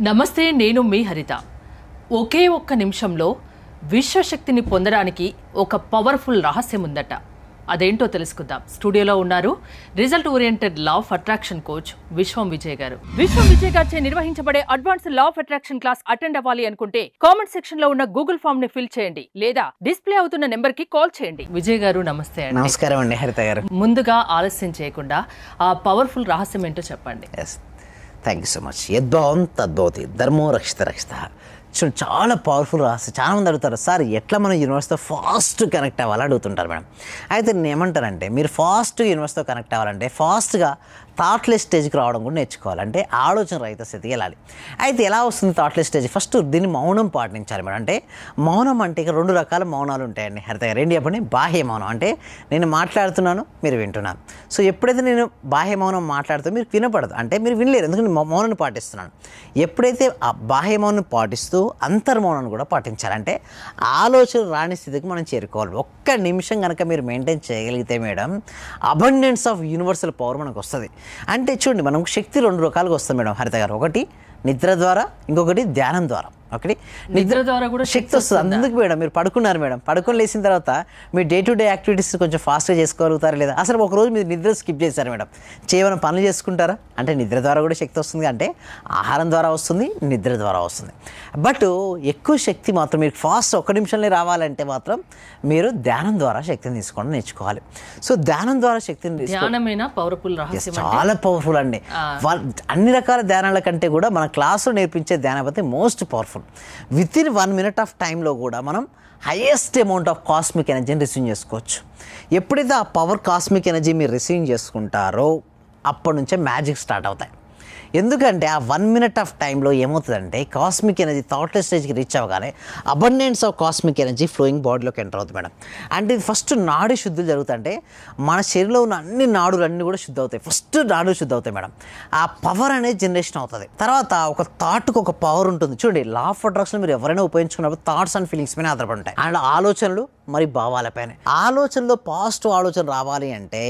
నమస్తే, నేను మీ హరిత. ఒకే ఒక్క నిమిషంలో విశ్వశక్తిని పొందడానికి ఒక పవర్ఫుల్ రహస్యం ఉందట. అదేంటో తెలుసుకుందాం. స్టూడియోలో ఉన్నారు result oriented law of attraction coach విశ్వం విజయ్ గారు. విశ్వం విజయ్ గారిచే నిర్వహించబడే advance law of attraction class attend అవ్వాలి అనుకుంటే కామెంట్ సెక్షన్ లో ఉన్న గూగుల్ ఫామ్ ని ఫిల్ చేయండి, లేదా డిస్ప్లే అవుతున్న నెంబర్ కి కాల్ చేయండి. విజయ్ గారు నమస్తే. నమస్కారం అండి హరిత గారు. ముందుగా ఆలస్యం చేయకుండా ఆ పవర్ఫుల్ రహస్యం ఏంటో చెప్పండి. Thank you so much. యద్భావం తద్భవతి, ధర్మో రక్షిత రక్షిత. చాలా పవర్ఫుల్ రాసి చాలా మంది అడుగుతారు, సార్ ఎట్లా మనం యూనివర్స్తో ఫాస్ట్ కనెక్ట్ అవ్వాలని అడుగుతుంటారు మేడం. అయితే నేను ఏమంటానంటే, మీరు ఫాస్ట్ యూనివర్స్తో కనెక్ట్ అవ్వాలంటే ఫాస్ట్గా థాట్లెస్ స్టేజ్కి రావడం కూడా నేర్చుకోవాలంటే ఆలోచన రహిత స్థితికి వెళ్ళాలి. అయితే ఎలా వస్తుంది థాట్లెస్ స్టేజ్? ఫస్ట్ దీన్ని మౌనం పాటించాలి మేడం. అంటే మౌనం అంటే ఇక రెండు రకాల మౌనాలు ఉంటాయండి హరిత గారు. ఏంటి చెప్పండి? బాహ్య మౌనం అంటే నేను మాట్లాడుతున్నాను, మీరు వింటున్నాను. సో ఎప్పుడైతే నేను బాహ్య మౌనం మాట్లాడుతూ మీరు వినపడదు, అంటే మీరు వినలేరు, ఎందుకంటే మౌనాన్ని పాటిస్తున్నాను. ఎప్పుడైతే ఆ బాహ్య మౌనం పాటిస్తూ అంతర్మౌనాన్ని కూడా పాటించాలి, అంటే ఆలోచన రాని స్థితికి మనం చేరుకోవాలి. ఒక్క నిమిషం కనుక మీరు మెయింటైన్ చేయగలిగితే madam, abundance of universal power మనకు వస్తుంది. అంటే చూడండి, మనం శక్తి రెండు రకాలుగా వస్తుంది మేడం హరిత గారు. ఒకటి నిద్ర ద్వారా, ఇంకొకటి ధ్యానం ద్వారా. ఒకటి నిద్ర ద్వారా కూడా శక్తి వస్తుంది. అందుకు మేడం మీరు పడుకున్నారు మేడం, పడుకొని లేచిన తర్వాత మీ డే టు డే యాక్టివిటీస్ కొంచెం ఫాస్ట్గా చేసుకోగలుగుతారా లేదా? అసలు ఒకరోజు మీరు నిద్ర స్కిప్ చేశారు మేడం, చేయమని పనులు చేసుకుంటారా? అంటే నిద్ర ద్వారా కూడా శక్తి వస్తుంది. అంటే ఆహారం ద్వారా వస్తుంది, నిద్ర ద్వారా వస్తుంది. బట్ ఎక్కువ శక్తి మాత్రం మీరు ఫాస్ట్ ఒక్క నిమిషంలో రావాలంటే మాత్రం మీరు ధ్యానం ద్వారా శక్తిని తీసుకోవడం నేర్చుకోవాలి. సో ధ్యానం ద్వారా శక్తిని చాలా పవర్ఫుల్ అండి. అన్ని రకాల ధ్యానాల కంటే కూడా మన క్లాసులో నేర్పించే ధ్యాన పద్ధతి most powerful. With in 1 minute of టైంలో కూడా మనం హైయెస్ట్ అమౌంట్ ఆఫ్ కాస్మిక్ ఎనర్జీని రిసీవ్ చేసుకోవచ్చు. ఎప్పుడైతే ఆ పవర్ కాస్మిక్ ఎనర్జీ మీరు రిసీవ్ చేసుకుంటారో అప్పటి నుంచే మ్యాజిక్ స్టార్ట్ అవుతాయి. ఎందుకంటే ఆ 1 minute ఆఫ్ టైంలో ఏమవుతుందంటే, కాస్మిక్ ఎనర్జీ థాట్లెస్ స్టేజ్కి రీచ్ అవ్వగానే abundance of cosmic energy flowing బాడీలోకి ఎంటర్ అవుతుంది మేడం. అంటే ఇది ఫస్ట్ నాడి శుద్ధులు జరుగుతుంటే మన శరీరంలో ఉన్న అన్ని నాడులన్నీ కూడా శుద్ధి అవుతాయి. ఫస్ట్ నాడులు శుద్ధి అవుతాయి మేడం. ఆ పవర్ అనేది జనరేషన్ అవుతుంది. తర్వాత ఒక థాట్కి ఒక పవర్ ఉంటుంది. చూడండి, లా ఆఫ్ అట్రాక్షన్ మీరు ఎవరైనా ఉపయోగించుకున్నప్పుడు థాట్స్ అండ్ ఫీలింగ్స్ పైన ఆధారపడి ఉంటాయి, అండ్ ఆలోచనలు మరి భావాలపైన. ఆలోచనలో పాజిటివ్ ఆలోచన రావాలి అంటే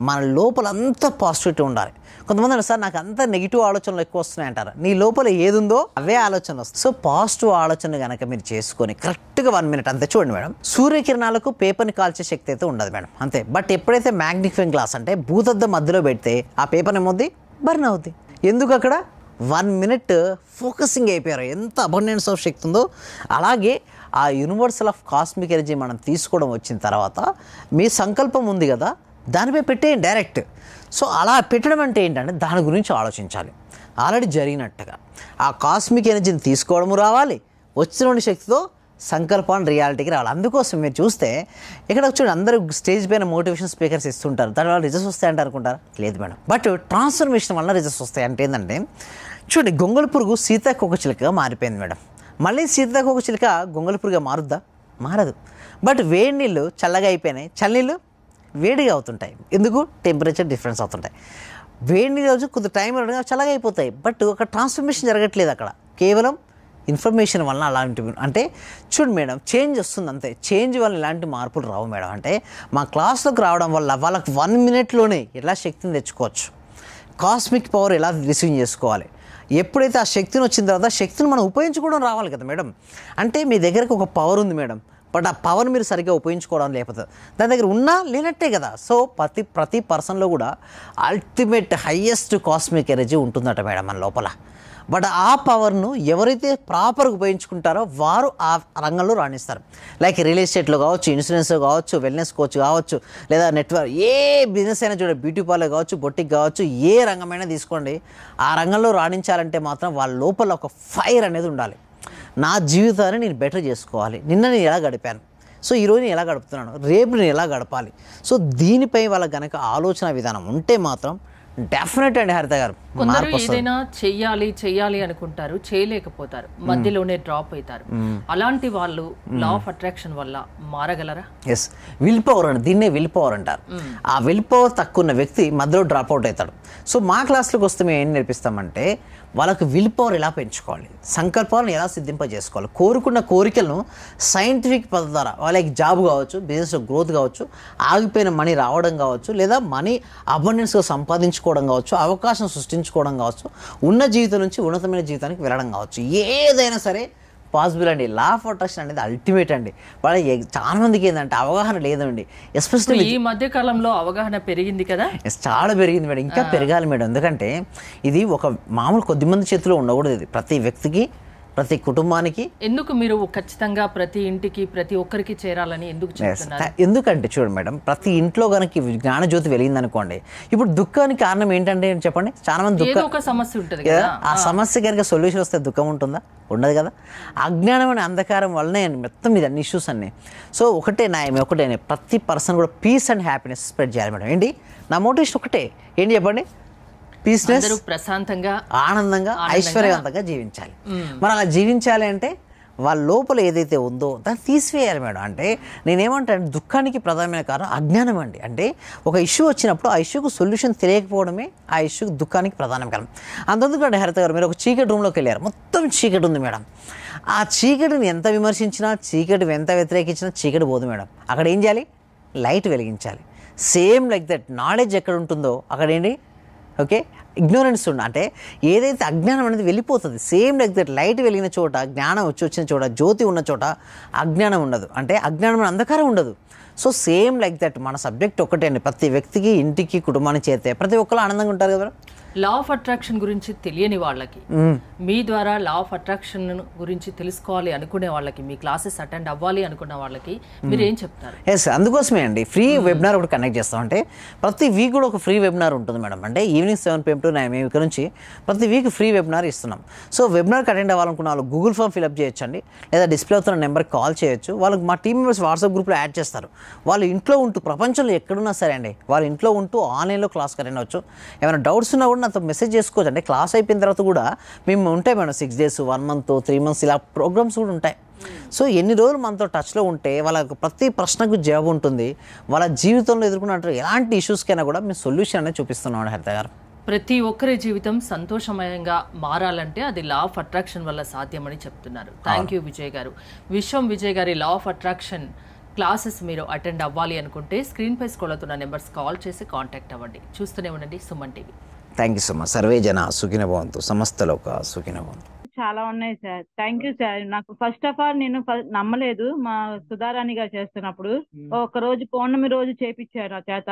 మన లోపల అంతా పాజిటివిటీ ఉండాలి. కొంతమంది అన్నారు, సార్ నాకు అంతా నెగిటివ్ ఆలోచనలు ఎక్కువ వస్తున్నాయి అంటారు. నీ లోపల ఏది ఉందో అవే ఆలోచనలు వస్తాయి. సో పాజిటివ్ ఆలోచన కనుక మీరు చేసుకొని కరెక్ట్గా 1 minute అంతే. చూడండి మేడం, సూర్యకిరణాలకు పేపర్ని కాల్చే శక్తి అయితే ఉండదు మేడం, అంతే. బట్ ఎప్పుడైతే మ్యాగ్నిఫైయింగ్ గ్లాస్ అంటే భూతద్దం మధ్యలో పెడితే ఆ పేపర్ ఏమవుద్ది? బర్న్ అవుద్ది. ఎందుకు? అక్కడ 1 minute ఫోకసింగ్ అయిపోయారు. ఎంత అబండెన్స్ ఆఫ్ శక్తి ఉందో. అలాగే ఆ యూనివర్సల్ ఆఫ్ కాస్మిక్ ఎనర్జీ మనం తీసుకోవడం వచ్చిన తర్వాత మీ సంకల్పం ఉంది కదా, దానిపై పెట్టేయండి డైరెక్ట్. సో అలా పెట్టడం అంటే ఏంటంటే దాని గురించి ఆలోచించాలి. ఆల్రెడీ జరిగినట్టుగా ఆ కాస్మిక్ ఎనర్జీని తీసుకోవడము రావాలి, వచ్చిన శక్తితో సంకల్పాన్ని రియాలిటీకి రావాలి. అందుకోసం మీరు చూస్తే ఇక్కడ చూడండి, అందరూ స్టేజ్ పైన మోటివేషన్ స్పీకర్స్ ఇస్తుంటారు, దానివల్ల రిజల్ట్స్ వస్తాయంటే అనుకుంటారా? లేదు మేడం. బట్ ట్రాన్స్ఫర్మేషన్ వల్ల రిజల్ట్స్ వస్తాయి. అంటే ఏంటంటే చూడండి, గొంగళి పురుగు సీతాకోకచిలుకగా మారిపోయింది మేడం. మళ్ళీ సీతాకోకచిలుక గొంగళి పురుగుగా మారుద్దా? మారదు. బట్ వేడి నీళ్ళు చల్లగా అయిపోయినాయి, చల్లనీళ్ళు వేడిగా అవుతుంటాయి. ఎందుకు? టెంపరేచర్ డిఫరెన్స్ అవుతుంటాయి. వేడి నీళ్ళు రోజు కొద్ది టైం చల్లగా అయిపోతాయి. బట్ ఒక ట్రాన్స్ఫర్మేషన్ జరగట్లేదు అక్కడ, కేవలం ఇన్ఫర్మేషన్ వలన అలాంటివి. అంటే చూడు మేడం, చేంజ్ వస్తుంది అంతే. చేంజ్ వల్ల ఇలాంటి మార్పులు రావు మేడం. అంటే మా క్లాస్లోకి రావడం వల్ల వాళ్ళకి 1 minuteలోనే ఎలా శక్తిని తెచ్చుకోవచ్చు, కాస్మిక్ పవర్ ఎలా రిసీవ్ చేసుకోవాలి, ఎప్పుడైతే ఆ శక్తిని వచ్చిన తర్వాత శక్తిని మనం ఉపయోగించుకోవడం రావాలి కదా మేడం. అంటే మీ దగ్గరకు ఒక పవర్ ఉంది మేడం, బట్ ఆ పవర్ మీరు సరిగ్గా ఉపయోగించుకోవడం లేకపోతే దాని దగ్గర ఉన్నా లేనట్టే కదా. సో ప్రతి పర్సన్లో కూడా అల్టిమేట్ హైయెస్ట్ కాస్మిక్ ఎనర్జీ ఉంటుందట మేడం మన లోపల. బట్ ఆ పవర్ను ఎవరైతే ప్రాపర్గా ఉపయోగించుకుంటారో వారు ఆ రంగంలో రాణిస్తారు. లైక్ రియల్ ఎస్టేట్లో కావచ్చు, ఇన్సూరెన్స్లో కావచ్చు, వెల్నెస్ కోచ్ కావచ్చు, లేదా నెట్వర్క్ ఏ బిజినెస్ అయినా చూడండి, బ్యూటీ పార్లర్ కావచ్చు, బొటిక్ కావచ్చు, ఏ రంగమైనా తీసుకోండి. ఆ రంగంలో రాణించాలంటే మాత్రం వాళ్ళ లోపల ఒక ఫైర్ అనేది ఉండాలి. నా జీవితాన్ని నేను బెటర్ చేసుకోవాలి, నిన్న నేను ఎలా గడిపాను, సో ఈరోజు నేను ఎలా గడుపుతున్నాను, రేపు నేను ఎలా గడపాలి. సో దీనిపై వాళ్ళ కనుక ఆలోచన విధానం ఉంటే మాత్రం డెఫినెట్ అండి హరిత గారు. కొందరు ఏదైనా చెయ్యాలి అనుకుంటారు, చేయలేకపోతారు, మధ్యలోనే డ్రాప్ అవుతారు. అలాంటి వాళ్ళు లా ఆఫ్ అట్రాక్షన్ వల్ల మారగలరా? ఎస్, విల్ పవర్ అండి, దీన్నే విల్ పవర్ అంటారు. ఆ విల్ పవర్ తక్కువ ఉన్న వ్యక్తి మధ్యలో డ్రాప్ అవుట్ అవుతాడు. సో మా క్లాస్లోకి వస్తే మేము ఏం నేర్పిస్తామంటే వాళ్ళకు విల్ పవర్ ఎలా పెంచుకోవాలి, సంకల్పాలను ఎలా సిద్ధింపజేసుకోవాలి, కోరుకున్న కోరికలను సైంటిఫిక్ పద్ధతి ద్వారా వాళ్ళకి జాబ్ కావచ్చు, బిజినెస్లో గ్రోత్ కావచ్చు, ఆగిపోయిన మనీ రావడం కావచ్చు, లేదా మనీ అబండెన్స్గా సంపాదించుకోవడం సంపాదించుకోవడం కావచ్చు, అవకాశం సృష్టించుకోవడం కావచ్చు, ఉన్న జీవితం నుంచి ఉన్నతమైన జీవితానికి వెళ్ళడం కావచ్చు, ఏదైనా సరే పాసిబుల్ అండి. లా ఆఫ్ అట్రాక్షన్ అనేది అల్టిమేట్ అండి. వాళ్ళకి చాలా మందికి ఏంటంటే అవగాహన లేదండి. ఎస్పెషల్లీ ఈ మధ్య కాలంలో అవగాహన పెరిగింది కదా. చాలా పెరిగింది మేడం, ఇంకా పెరగాలి మేడం. ఎందుకంటే ఇది ఒక మామూలు కొద్దిమంది చేతిలో ఉండకూడదు. ఇది ప్రతి వ్యక్తికి, ప్రతి కుటుంబానికి. ఎందుకు మీరు ఖచ్చితంగా ప్రతి ఇంటికి ప్రతి ఒక్కరికి చేరాలని ఎందుకు చెప్తున్నారు? ఎందుకంటే చూడండి మేడం, ప్రతి ఇంట్లో కనుక జ్ఞానజ్యోతి వెలిగింది అనుకోండి, ఇప్పుడు దుఃఖానికి కారణం ఏంటంటే చెప్పండి. చాలా మంది ఏదో ఒక సమస్య ఉంటుంది కదా, ఆ సమస్య కనుక సొల్యూషన్ వస్తే దుఃఖం ఉంటుందా? ఉండదు కదా. అజ్ఞానం అనే అంధకారం వల్లనే మొత్తం ఇది అన్ని ఇష్యూస్ అన్నీ. సో ఒకటే న్యాయం, ఒకటే ప్రతి పర్సన్ కూడా పీస్ అండ్ హ్యాపీనెస్ స్ప్రెడ్ చేయాలి మేడం. ఏంటి నా మోటివేషన్ ఒకటే, ఏంటి చెప్పండి? పీస్నెస్, ప్రశాంతంగా, ఆనందంగా, ఐశ్వర్యవంతంగా జీవించాలి. మరి అలా జీవించాలి అంటే వాళ్ళ లోపల ఏదైతే ఉందో దాన్ని తీసివేయాలి మేడం. అంటే నేనేమంటాను, దుఃఖానికి ప్రధానమైన కారణం అజ్ఞానం అండి. అంటే ఒక ఇష్యూ వచ్చినప్పుడు ఆ ఇష్యూకు సొల్యూషన్ తెలియకపోవడమే ఆ ఇష్యూకి దుఃఖానికి ప్రధాన కారణం. అంతెందుకంటే హరిత గారు, మీరు ఒక చీకటి రూమ్లోకి వెళ్ళారు, మొత్తం చీకటి ఉంది మేడం. ఆ చీకటిని ఎంత విమర్శించినా, చీకటి ఎంత వ్యతిరేకించినా చీకటి పోదు మేడం. అక్కడ ఏం చేయాలి? లైట్ వెలిగించాలి. సేమ్ లైక్ దట్ నాలెడ్జ్ ఎక్కడ ఉంటుందో అక్కడ ఏంటి, ఓకే, ఇగ్నోరెన్స్ అంటే ఏదైతే అజ్ఞానం అనేది వెళ్ళిపోతుంది. సేమ్ లైక్ దట్ లైట్ వెలిగిన చోట, జ్ఞానం వచ్చిన చోట, జ్యోతి ఉన్న చోట అజ్ఞానం ఉండదు. అంటే అజ్ఞానం అంధకారం ఉండదు. సో సేమ్ లైక్ దట్ మన సబ్జెక్ట్ ఒకటే అండి. ప్రతి వ్యక్తికి, ఇంటికి, కుటుంబానికి చేస్తే ప్రతి ఒక్కరు ఆనందంగా ఉంటారు కదా. లా ఆఫ్ అట్రాక్షన్ గురించి తెలియని వాళ్ళకి, మీ ద్వారా లా ఆఫ్ అట్రాక్షన్ గురించి తెలుసుకోవాలి అనుకునే వాళ్ళకి, మీ క్లాసెస్ అటెండ్ అవ్వాలి అనుకున్న వాళ్ళకి మీరు ఏం చెప్తారు? ఎస్, అందుకోసమే అండి ఫ్రీ వెబినార్ ఒకటి కండక్ట్ చేస్తాం. అంటే ప్రతి వీక్ కూడా ఒక ఫ్రీ వెబినార్ ఉంటుంది మేడం. అంటే ఈవినింగ్ 7 PM to 9 AM ఇక్కడ నుంచి ప్రతి వీక్ ఫ్రీ వెబినార్ ఇస్తున్నాం. సో వెబినార్కి అటెండ్ అవ్వాలనుకున్న వాళ్ళు గూగుల్ ఫామ్ ఫిల్అప్ చేయొచ్చండి, లేదా డిస్ప్లే అవుతున్న నెంబర్కి కాల్ చేయొచ్చు. వాళ్ళకి మా టీమ్ మెంబర్స్ వాట్సాప్ గ్రూప్లో యాడ్ చేస్తారు. వాళ్ళు ఇంట్లో ఉంటూ, ప్రపంచంలో ఎక్కడున్నా సరే అండి, వాళ్ళ ఇంట్లో ఉంటూ ఆన్లైన్లో క్లాస్కి అటెండ్ అవ్వచ్చు. ఏమైనా డౌట్స్ ఉన్నా కూడా నాతో మెసేజ్ చేసుకోవచ్చు. అంటే క్లాస్ అయిపోయిన తర్వాత కూడా మేము ఉంటాయి మేడం, 6 days, 1 month, 3 months ఇలా ప్రోగ్రామ్స్ కూడా ఉంటాయి. సో ఎన్ని రోజులు మనతో టచ్లో ఉంటే వాళ్ళకి ప్రతి ప్రశ్నకు జవాబు ఉంటుంది. వాళ్ళ జీవితంలో ఎదుర్కొన్న ఎలాంటి ఇష్యూస్కైనా కూడా మేము సొల్యూషన్ అనేది చూపిస్తున్నాం హరిత గారు. ప్రతి ఒక్కరి జీవితం సంతోషమయంగా మారాలంటే అది లా ఆఫ్ అట్రాక్షన్ వల్ల సాధ్యమని చెప్తున్నారు. థ్యాంక్ యూ విజయ్ గారు. విశ్వం విజయ్ గారి లా ఆఫ్ అట్రాక్షన్ క్లాసెస్ మీరు అటెండ్ అవ్వాలి అనుకుంటే స్క్రీన్ పై స్క్రోల్ అవుతున్న నెంబర్స్ కాల్ చేసి కాంటాక్ట్ అవ్వండి. చూస్తూనే ఉండండి Suman TV. Thank you so much. Survey జన సుఖినో భవంతు, సమస్త లోక సుఖినో భవంతు. చాలా ఉన్నాయి సార్. Thank you sir. నాకు ఫస్ట్ ఆఫ్ ఆల్ నేను నమ్మలేదు. మా సుధారాణి గారు చేస్తున్నప్పుడు ఒక రోజు పౌర్ణమి రోజు చేపించారు నా చేత.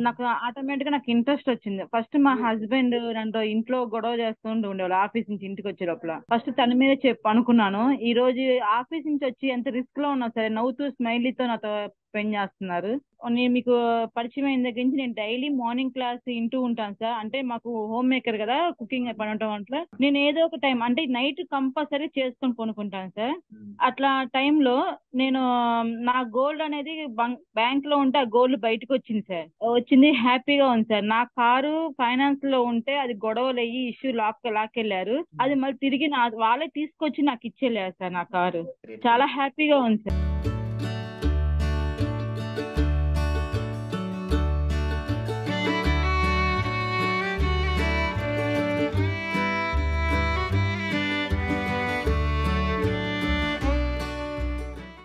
నాకు ఆటోమేటిక్ గా నాకు ఇంట్రెస్ట్ వచ్చింది. ఫస్ట్ మా హస్బెండ్ నన్ను ఇంట్లో గొడవ చేస్తూ ఉండేవాళ్ళు. ఆఫీస్ నుంచి ఇంటికి వచ్చే లోపల ఫస్ట్ తన మీద అనుకున్నాను. ఈ రోజు ఆఫీస్ నుంచి వచ్చి ఎంత రిస్క్ లో ఉన్నా సరే నవ్వుతూ స్మైలీతో నాతో స్పెండ్ చేస్తున్నారు. నేను మీకు పరిచయం అయిన దగ్గర నుంచి నేను డైలీ మార్నింగ్ క్లాస్ వింటూ ఉంటాను సార్. అంటే మాకు హోమ్ మేకర్ కదా, కుకింగ్ పని ఉండటం వల్ల నేను ఏదో ఒక టైం అంటే నైట్ కంపల్సరీ చేసుకొని కొనుక్కుంటాను సార్. అట్లా టైంలో నేను నా గోల్డ్ అనేది బ్యాంక్ లో ఉంటే ఆ గోల్డ్ బయటకు వచ్చింది సార్. వచ్చింది, హ్యాపీగా ఉంది సార్. నా కారు ఫైనాన్స్ లో ఉంటే అది గొడవలు అయ్యి ఇష్యూ లాక్కెళ్లారు. అది మళ్ళీ తిరిగి వాళ్ళే తీసుకొచ్చి నాకు ఇచ్చేలేరు సార్. నా కారు చాలా హ్యాపీగా ఉంది సార్.